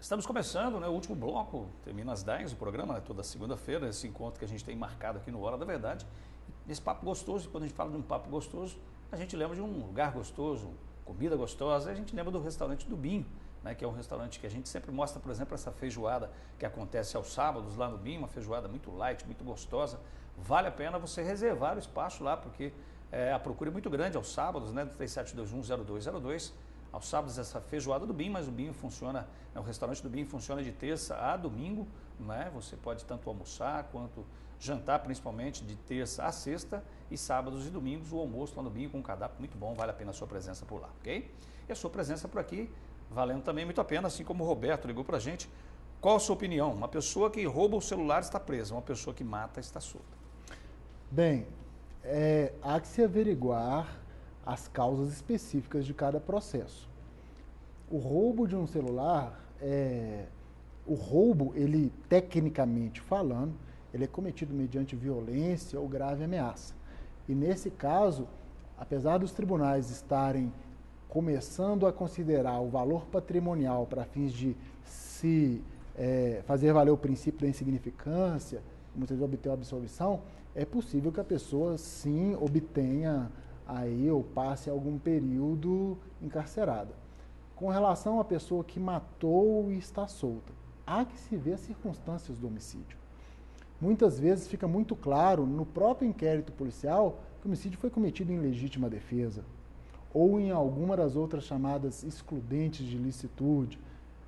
Estamos começando, né, o último bloco, termina às 10 o programa, né, toda segunda-feira, esse encontro que a gente tem marcado aqui no Hora da Verdade. Esse papo gostoso, quando a gente fala de um papo gostoso, a gente lembra de um lugar gostoso, comida gostosa, a gente lembra do restaurante do Binho, né, que é um restaurante que a gente sempre mostra, por exemplo, essa feijoada que acontece aos sábados lá no Binho, uma feijoada muito light, muito gostosa. Vale a pena você reservar o espaço lá, porque a procura é muito grande aos sábados, né, do 37210202. Aos sábados essa feijoada do Binho, mas o Binho funciona, o restaurante do Binho funciona de terça a domingo, né? Você pode tanto almoçar quanto jantar, principalmente de terça a sexta, e sábados e domingos o almoço lá no Binho com um cardápio muito bom, vale a pena a sua presença por lá, ok? E a sua presença por aqui, valendo também muito a pena, assim como o Roberto ligou pra gente. Qual a sua opinião? Uma pessoa que rouba o celular está presa, uma pessoa que mata está solta. Bem, há que se averiguar as causas específicas de cada processo. O roubo de um celular, ele tecnicamente falando, ele é cometido mediante violência ou grave ameaça. E nesse caso, apesar dos tribunais estarem começando a considerar o valor patrimonial para fins de fazer valer o princípio da insignificância, muitas vezes obter a absolvição, é possível que a pessoa sim obtenha aí ou passe algum período encarcerada. Com relação à pessoa que matou e está solta, há que se ver as circunstâncias do homicídio. Muitas vezes fica muito claro no próprio inquérito policial que o homicídio foi cometido em legítima defesa ou em alguma das outras chamadas excludentes de licitude,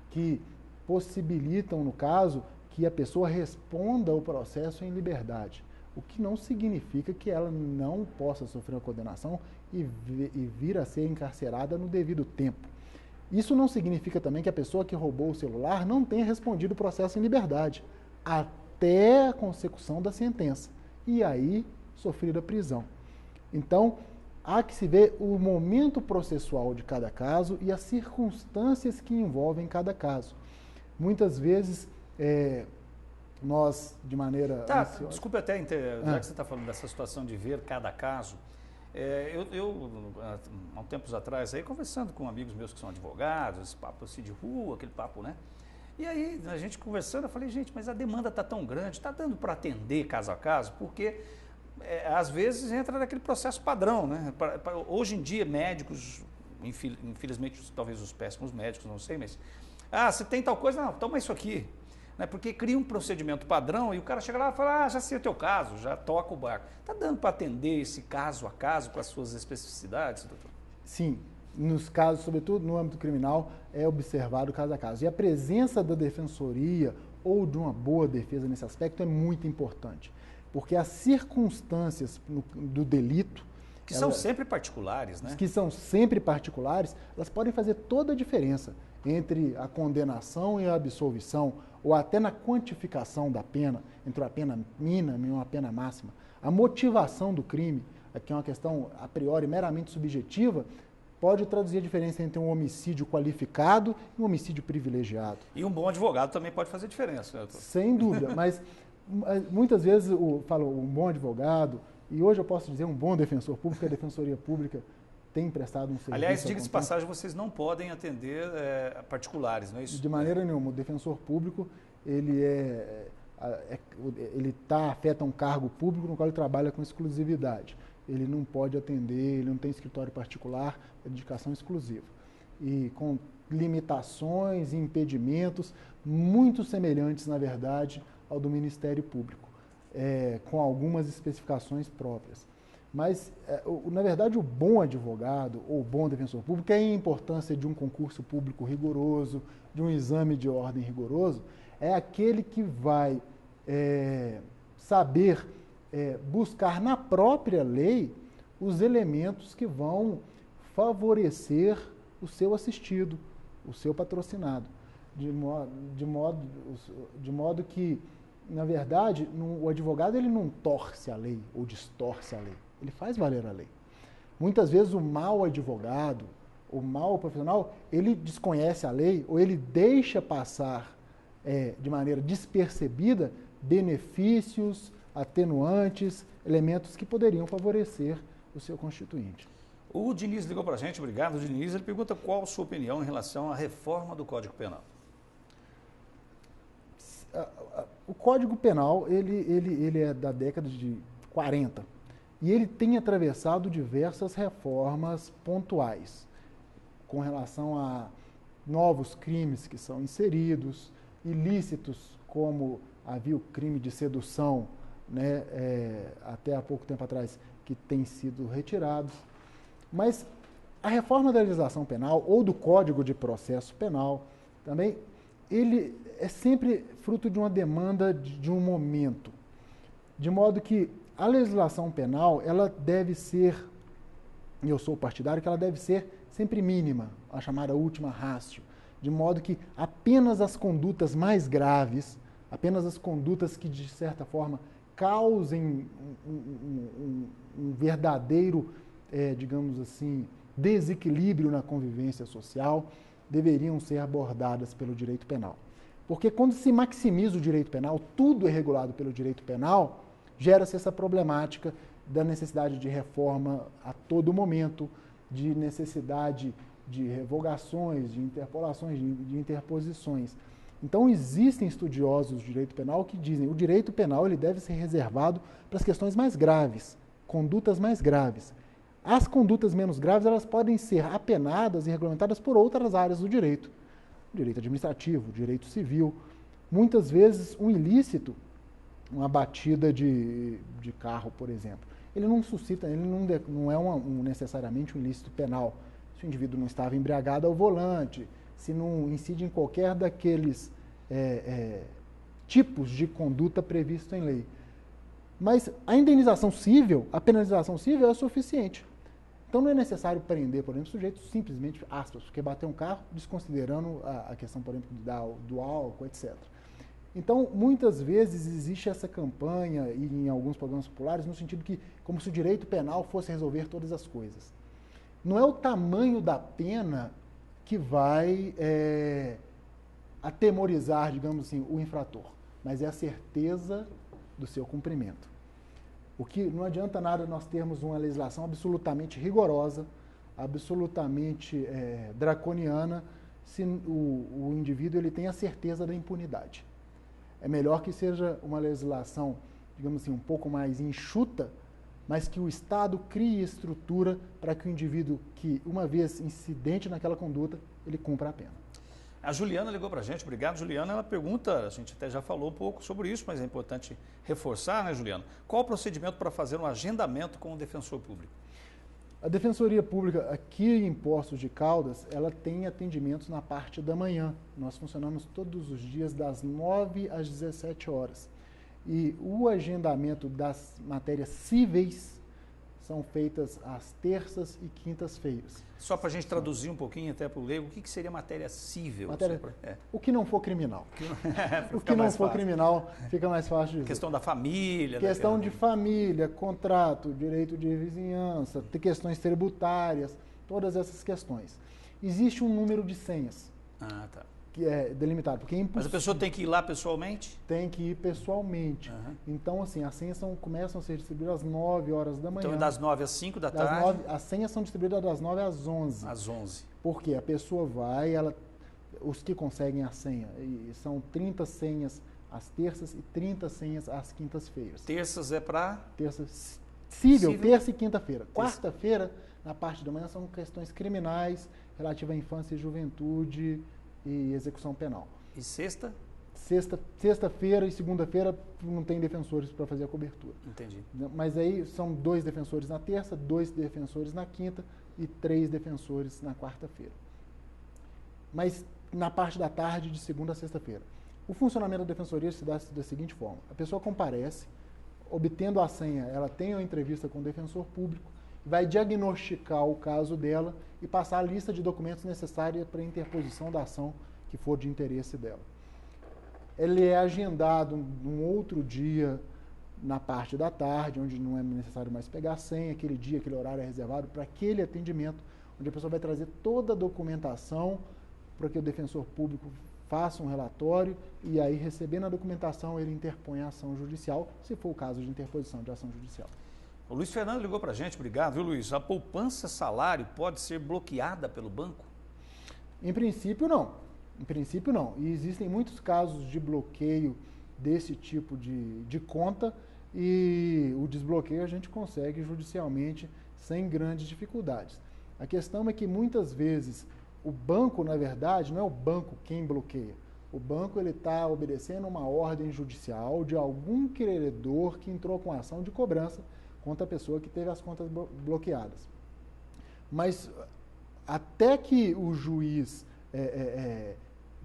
que possibilitam, no caso, que a pessoa responda ao processo em liberdade. O que não significa que ela não possa sofrer uma condenação e vir a ser encarcerada no devido tempo. Isso não significa também que a pessoa que roubou o celular não tenha respondido o processo em liberdade, até a consecução da sentença, e aí sofrer a prisão. Então, há que se ver o momento processual de cada caso e as circunstâncias que envolvem cada caso. Muitas vezes, nós, de maneira ansiosa... Desculpe até, já que você está falando dessa situação de ver cada caso, há um tempos atrás, aí, conversando com amigos meus que são advogados, esse papo assim de rua, aquele papo, né? E aí, a gente conversando, eu falei, gente, mas a demanda está tão grande, está dando para atender caso a caso, porque às vezes entra naquele processo padrão, né? Hoje em dia, médicos, infelizmente, talvez os péssimos médicos, não sei, mas... você tem tal coisa? Não, toma isso aqui. Né? Porque cria um procedimento padrão e o cara chega lá e fala, já sei o teu caso, já toca o barco. Está dando para atender esse caso a caso com as suas especificidades, doutor? Sim, nos casos, sobretudo no âmbito criminal, é observado caso a caso. E a presença da defensoria ou de uma boa defesa nesse aspecto é muito importante, porque as circunstâncias do delito... Que são sempre particulares, né? Que são sempre particulares, elas podem fazer toda a diferença entre a condenação e a absolvição, ou até na quantificação da pena, entre uma pena mínima e uma pena máxima. A motivação do crime, que é uma questão a priori meramente subjetiva, pode traduzir a diferença entre um homicídio qualificado e um homicídio privilegiado. E um bom advogado também pode fazer diferença, né, doutor? Sem dúvida, mas muitas vezes falo um bom advogado, e hoje eu posso dizer um bom defensor público, a Defensoria Pública tem prestado um serviço. Aliás, diga-se de passagem, vocês não podem atender particulares, não é isso? De maneira nenhuma. O defensor público, ele afeta um cargo público no qual ele trabalha com exclusividade. Ele não pode atender, ele não tem escritório particular, é dedicação exclusiva. E com limitações e impedimentos muito semelhantes, na verdade, ao do Ministério Público, com algumas especificações próprias. Mas, na verdade, o bom advogado ou o bom defensor público, a importância de um concurso público rigoroso, de um exame de ordem rigoroso, é aquele que vai saber buscar na própria lei os elementos que vão favorecer o seu assistido, o seu patrocinado, de modo que, na verdade, o advogado ele não torce a lei ou distorce a lei, ele faz valer a lei. Muitas vezes o mau advogado, o mau profissional, ele desconhece a lei ou ele deixa passar de maneira despercebida benefícios, atenuantes, elementos que poderiam favorecer o seu constituinte. O Diniz ligou para a gente, obrigado, Diniz. Ele pergunta qual a sua opinião em relação à reforma do Código Penal. O Código Penal, ele é da década de 40 e ele tem atravessado diversas reformas pontuais com relação a novos crimes que são inseridos, ilícitos como havia o crime de sedução, né, até há pouco tempo atrás, que tem sido retirado. Mas a reforma da legislação penal ou do Código de Processo Penal também, ele é sempre fruto de uma demanda de um momento. De modo que a legislação penal, ela deve ser, e eu sou partidário, que ela deve ser sempre mínima, a chamada última ratio. De modo que apenas as condutas mais graves, apenas as condutas que, de certa forma, causem um verdadeiro, digamos assim, desequilíbrio na convivência social, deveriam ser abordadas pelo direito penal. Porque quando se maximiza o direito penal, tudo é regulado pelo direito penal, gera-se essa problemática da necessidade de reforma a todo momento, de necessidade de revogações, de interpolações, de interposições. Então, existem estudiosos do direito penal que dizem que o direito penal ele deve ser reservado para as questões mais graves, condutas mais graves. As condutas menos graves elas podem ser apenadas e regulamentadas por outras áreas do direito. O direito administrativo, o direito civil. Muitas vezes, um ilícito, uma batida de carro, por exemplo, ele não suscita, ele não é necessariamente um ilícito penal. Se o indivíduo não estava embriagado ao volante, se não incide em qualquer daqueles tipos de conduta previsto em lei. Mas a indenização civil, a penalização civil é suficiente. Então não é necessário prender, por exemplo, o sujeito simplesmente, aspas, porque bateu um carro, desconsiderando a questão, por exemplo, do álcool, etc. Então, muitas vezes existe essa campanha, e em alguns programas populares, no sentido que, como se o direito penal fosse resolver todas as coisas. Não é o tamanho da pena que vai atemorizar, digamos assim, o infrator, mas é a certeza do seu cumprimento. O que não adianta nada nós termos uma legislação absolutamente rigorosa, absolutamente draconiana, se o indivíduo ele tem a certeza da impunidade. É melhor que seja uma legislação, digamos assim, um pouco mais enxuta, mas que o Estado crie estrutura para que o indivíduo que, uma vez incidente naquela conduta, ele cumpra a pena. A Juliana ligou para a gente, obrigado, Juliana. Ela pergunta, a gente até já falou um pouco sobre isso, mas é importante reforçar, né, Juliana? Qual o procedimento para fazer um agendamento com o defensor público? A Defensoria Pública aqui em Poços de Caldas, ela tem atendimentos na parte da manhã. Nós funcionamos todos os dias das 9 às 17 horas. E o agendamento das matérias cíveis são feitas às terças e quintas-feiras. Só para a gente traduzir um pouquinho até para o leigo, o que seria matéria cível? O que não for criminal. O que não for criminal fica mais fácil de dizer. Questão da família. Questão de família, contrato, direito de vizinhança, questões tributárias, todas essas questões. Existe um número de senhas. Ah, tá. Que é delimitado, porque é impossível. Mas a pessoa tem que ir lá pessoalmente? Tem que ir pessoalmente. Uhum. Então, assim, as senhas começam a ser distribuídas às 9 horas da manhã. Então, das 9 às 5 da tarde? As senhas são distribuídas das 9 às 11. Às 11. Porque a pessoa vai, os que conseguem a senha, e são 30 senhas às terças e 30 senhas às quintas-feiras. Terças é para? Cível, terça e quinta-feira. Quarta-feira, na parte da manhã, são questões criminais relativas à infância e juventude e execução penal. E sexta? Sexta-feira e segunda-feira não tem defensores para fazer a cobertura. Entendi. Mas aí são 2 defensores na terça, 2 defensores na quinta e 3 defensores na quarta-feira. Mas na parte da tarde, de segunda a sexta-feira. O funcionamento da defensoria se dá da seguinte forma. A pessoa comparece, obtendo a senha, ela tem uma entrevista com o defensor público, vai diagnosticar o caso dela e passar a lista de documentos necessária para a interposição da ação que for de interesse dela. Ele é agendado num outro dia, na parte da tarde, onde não é necessário mais pegar a senha, aquele dia, aquele horário é reservado para aquele atendimento, onde a pessoa vai trazer toda a documentação para que o defensor público faça um relatório e aí, recebendo a documentação, ele interpõe a ação judicial, se for o caso de interposição de ação judicial. O Luiz Fernando ligou para a gente, obrigado, viu, Luiz? A poupança salário pode ser bloqueada pelo banco? Em princípio, não. Em princípio, não. E existem muitos casos de bloqueio desse tipo de conta e o desbloqueio a gente consegue judicialmente sem grandes dificuldades. A questão é que muitas vezes o banco, na verdade, não é o banco quem bloqueia. O banco está obedecendo uma ordem judicial de algum credor que entrou com ação de cobrança contra a pessoa que teve as contas bloqueadas. Mas até que o juiz,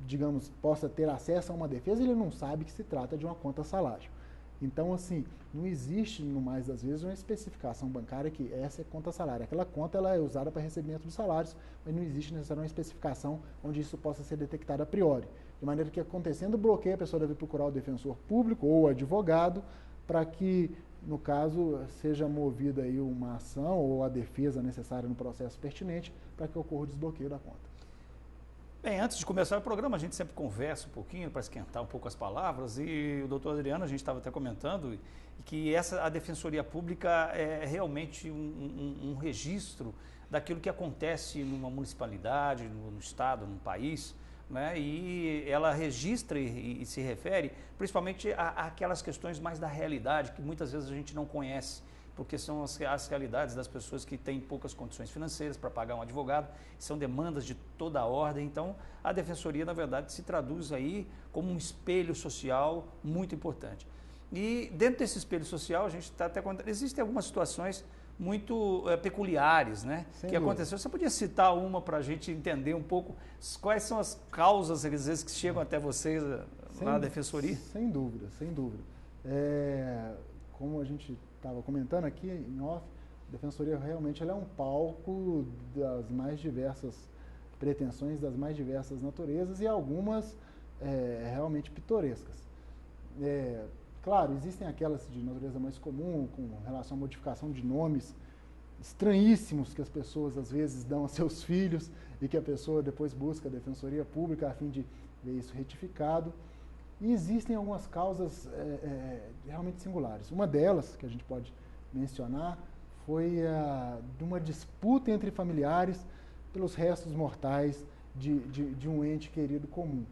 digamos, possa ter acesso a uma defesa, ele não sabe que se trata de uma conta salário. Então, assim, não existe, no mais das vezes, uma especificação bancária que essa é conta salário. Aquela conta ela é usada para recebimento de salários, mas não existe necessariamente uma especificação onde isso possa ser detectado a priori. De maneira que, acontecendo o bloqueio, a pessoa deve procurar o defensor público ou o advogado para que, no caso, seja movida aí uma ação ou a defesa necessária no processo pertinente para que ocorra o desbloqueio da conta. Bem, antes de começar o programa, a gente sempre conversa um pouquinho para esquentar um pouco as palavras e o doutor Adriano, a gente estava até comentando que a Defensoria Pública é realmente um registro daquilo que acontece numa municipalidade, no estado, num país, né? E ela registra e se refere principalmente àquelas questões mais da realidade, que muitas vezes a gente não conhece, porque são as realidades das pessoas que têm poucas condições financeiras para pagar um advogado, são demandas de toda a ordem. Então, a Defensoria, na verdade, se traduz aí como um espelho social muito importante. E dentro desse espelho social, a gente está até contando, existem algumas situações muito peculiares, né, que aconteceu. Você podia citar uma para a gente entender um pouco quais são as causas, às vezes, que chegam até vocês lá na Defensoria? Sem dúvida, sem dúvida. Como a gente estava comentando aqui em off, a Defensoria realmente ela é um palco das mais diversas pretensões, das mais diversas naturezas e algumas realmente pitorescas. Claro, existem aquelas de natureza mais comum, com relação à modificação de nomes estranhíssimos que as pessoas às vezes dão a seus filhos e que a pessoa depois busca a Defensoria Pública a fim de ver isso retificado. E existem algumas causas realmente singulares. Uma delas, que a gente pode mencionar, foi de uma disputa entre familiares pelos restos mortais de um ente querido comum.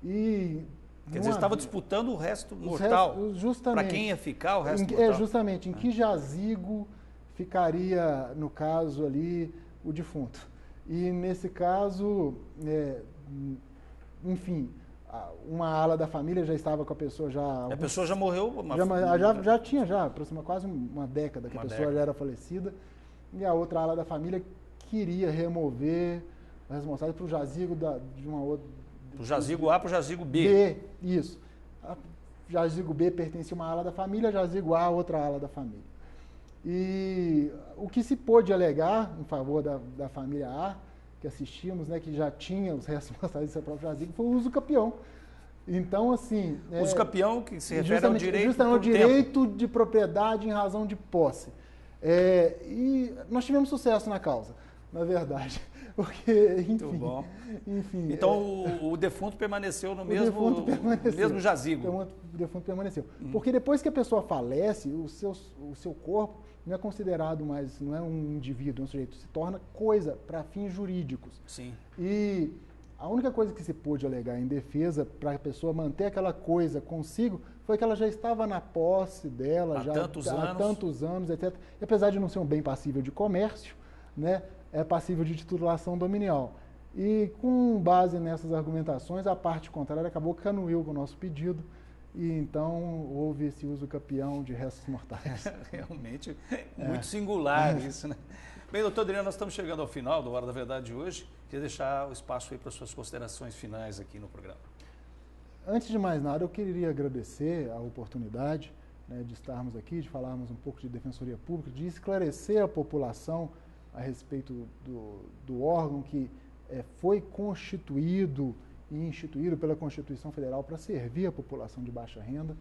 E quer dizer, estava disputando o resto mortal. Para quem ia ficar o resto mortal? Justamente, em que jazigo ficaria, no caso ali, o defunto. E nesse caso, enfim, uma ala da família já estava com a pessoa já... A pessoa já morreu? Já tinha quase uma década que a pessoa já era falecida. E a outra ala da família queria remover a responsabilidade para o jazigo de uma outra... Do jazigo A para o jazigo B. Isso. A jazigo B pertencia a uma ala da família, jazigo A outra ala da família. E o que se pôde alegar em favor da família A, que assistimos, né, que já tinha os restos mortais do seu próprio jazigo, foi o uso capião. Então, assim... Uso capião, que se refere ao direito... Justamente ao direito de propriedade em razão de posse. E nós tivemos sucesso na causa, na verdade. Porque, enfim... Então, o defunto permaneceu no mesmo jazigo. O defunto permaneceu. Porque depois que a pessoa falece, o seu corpo não é considerado mais, não é um indivíduo, é um sujeito, se torna coisa para fins jurídicos. Sim. E a única coisa que se pôde alegar em defesa para a pessoa manter aquela coisa consigo foi que ela já estava na posse dela há tantos anos, etc. E apesar de não ser um bem passível de comércio, né, é passível de titulação dominial. E com base nessas argumentações, a parte contrária acabou que canuiu com o nosso pedido e então houve esse uso capião de restos mortais. Realmente muito singular isso, né? Bem, doutor Adriano, nós estamos chegando ao final do Hora da Verdade de hoje. Queria deixar o espaço aí para suas considerações finais aqui no programa. Antes de mais nada, eu queria agradecer a oportunidade, né, de estarmos aqui, de falarmos um pouco de Defensoria Pública, de esclarecer a população a respeito do órgão que foi constituído e instituído pela Constituição Federal para servir a população de baixa renda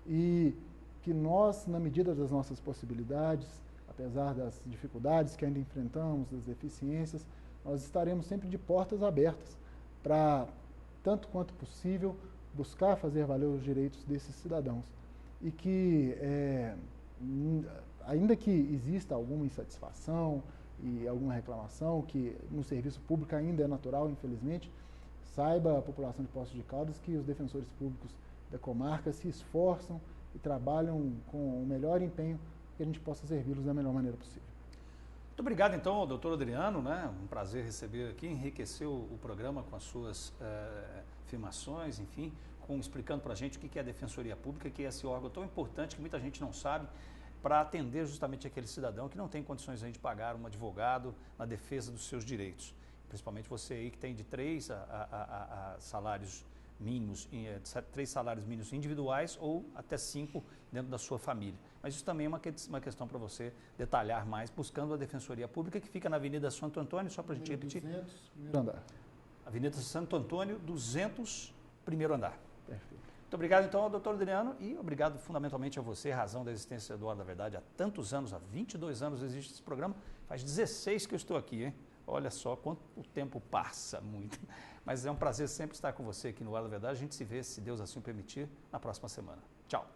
e que nós, na medida das nossas possibilidades, apesar das dificuldades que ainda enfrentamos, das deficiências, nós estaremos sempre de portas abertas para, tanto quanto possível, buscar fazer valer os direitos desses cidadãos. E que, ainda que exista alguma insatisfação e alguma reclamação, que no serviço público ainda é natural, infelizmente, saiba a população de Poços de Caldas que os defensores públicos da comarca se esforçam e trabalham com o melhor empenho para que a gente possa servi-los da melhor maneira possível. Muito obrigado, então, ao doutor Adriano, né? Um prazer receber aqui, enriqueceu o programa com as suas afirmações, enfim, explicando para a gente o que é a Defensoria Pública, que é esse órgão tão importante que muita gente não sabe, para atender justamente aquele cidadão que não tem condições de pagar um advogado na defesa dos seus direitos. Principalmente você aí que tem de 3 salários mínimos, 3 salários mínimos individuais ou até 5 dentro da sua família. Mas isso também é uma questão para você detalhar mais, buscando a Defensoria Pública, que fica na Avenida Santo Antônio, só para a gente repetir. 200, primeiro andar. Avenida Santo Antônio, 200, primeiro andar. Perfeito. Muito obrigado, então, ao doutor Adriano, e obrigado fundamentalmente a você, razão da existência do Hora da Verdade. Há tantos anos, há 22 anos existe esse programa, faz 16 que eu estou aqui, hein? Olha só quanto o tempo passa muito. Mas é um prazer sempre estar com você aqui no Hora da Verdade. A gente se vê, se Deus assim o permitir, na próxima semana. Tchau.